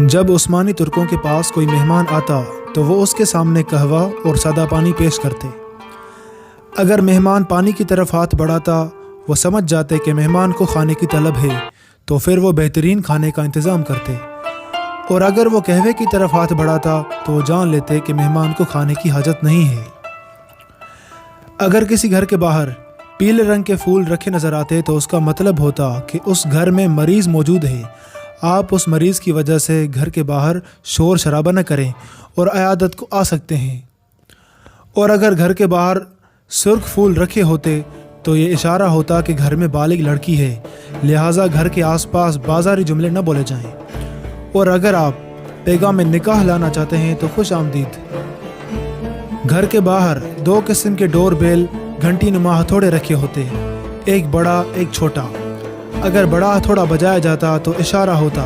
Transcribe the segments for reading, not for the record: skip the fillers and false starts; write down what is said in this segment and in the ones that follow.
جب عثمانی ترکوں کے پاس کوئی مہمان آتا تو وہ اس کے سامنے قہوہ اور سادہ پانی پیش کرتے۔ اگر مہمان پانی کی طرف ہاتھ بڑھاتا وہ سمجھ جاتے کہ مہمان کو کھانے کی طلب ہے تو پھر وہ بہترین کھانے کا انتظام کرتے، اور اگر وہ قہوے کی طرف ہاتھ بڑھاتا تو وہ جان لیتے کہ مہمان کو کھانے کی حاجت نہیں ہے۔ اگر کسی گھر کے باہر پیلے رنگ کے پھول رکھے نظر آتے تو اس کا مطلب ہوتا کہ اس گھر میں مریض موجود ہے، آپ اس مریض کی وجہ سے گھر کے باہر شور شرابہ نہ کریں اور عیادت کو آ سکتے ہیں۔ اور اگر گھر کے باہر سرخ پھول رکھے ہوتے تو یہ اشارہ ہوتا کہ گھر میں بالغ لڑکی ہے، لہٰذا گھر کے آس پاس بازاری جملے نہ بولے جائیں۔ اور اگر آپ پیغام میں نکاح لانا چاہتے ہیں تو خوش آمدید۔ گھر کے باہر 2 قسم کے ڈور بیل گھنٹی نما ہتھوڑے رکھے ہوتے، ایک بڑا ایک چھوٹا۔ اگر بڑا ہتھوڑا بجایا جاتا تو اشارہ ہوتا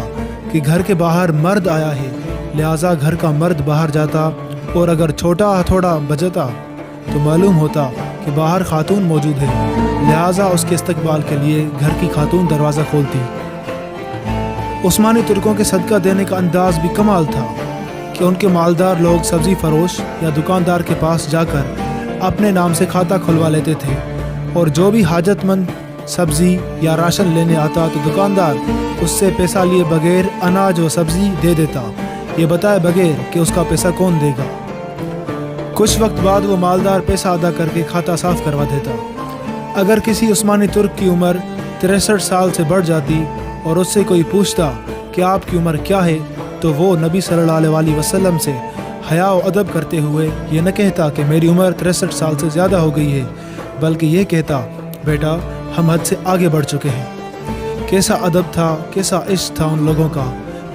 کہ گھر کے باہر مرد آیا ہے، لہٰذا گھر کا مرد باہر جاتا، اور اگر چھوٹا ہتھوڑا بجتا تو معلوم ہوتا کہ باہر خاتون موجود ہے، لہٰذا اس کے استقبال کے لیے گھر کی خاتون دروازہ کھولتی۔ عثمانی ترکوں کے صدقہ دینے کا انداز بھی کمال تھا کہ ان کے مالدار لوگ سبزی فروش یا دکاندار کے پاس جا کر اپنے نام سے کھاتا کھلوا لیتے تھے، اور جو بھی حاجت مند سبزی یا راشن لینے آتا تو دکاندار اس سے پیسہ لیے بغیر اناج و سبزی دے دیتا، یہ بتائے بغیر کہ اس کا پیسہ کون دے گا۔ کچھ وقت بعد وہ مالدار پیسہ ادا کر کے کھاتا صاف کروا دیتا۔ اگر کسی عثمانی ترک کی عمر 63 سال سے بڑھ جاتی اور اس سے کوئی پوچھتا کہ آپ کی عمر کیا ہے تو وہ نبی صلی اللہ علیہ وسلم سے حیا و ادب کرتے ہوئے یہ نہ کہتا کہ میری عمر 63 سال سے زیادہ ہو گئی ہے، بلکہ یہ کہتا بیٹا ہم حد سے آگے بڑھ چکے ہیں۔ کیسا ادب تھا، کیسا عشق تھا ان لوگوں کا،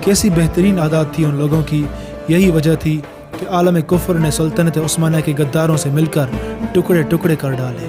کیسی بہترین عادات تھی ان لوگوں کی۔ یہی وجہ تھی کہ عالم کفر نے سلطنت عثمانیہ کے غداروں سے مل کر ٹکڑے ٹکڑے کر ڈالے۔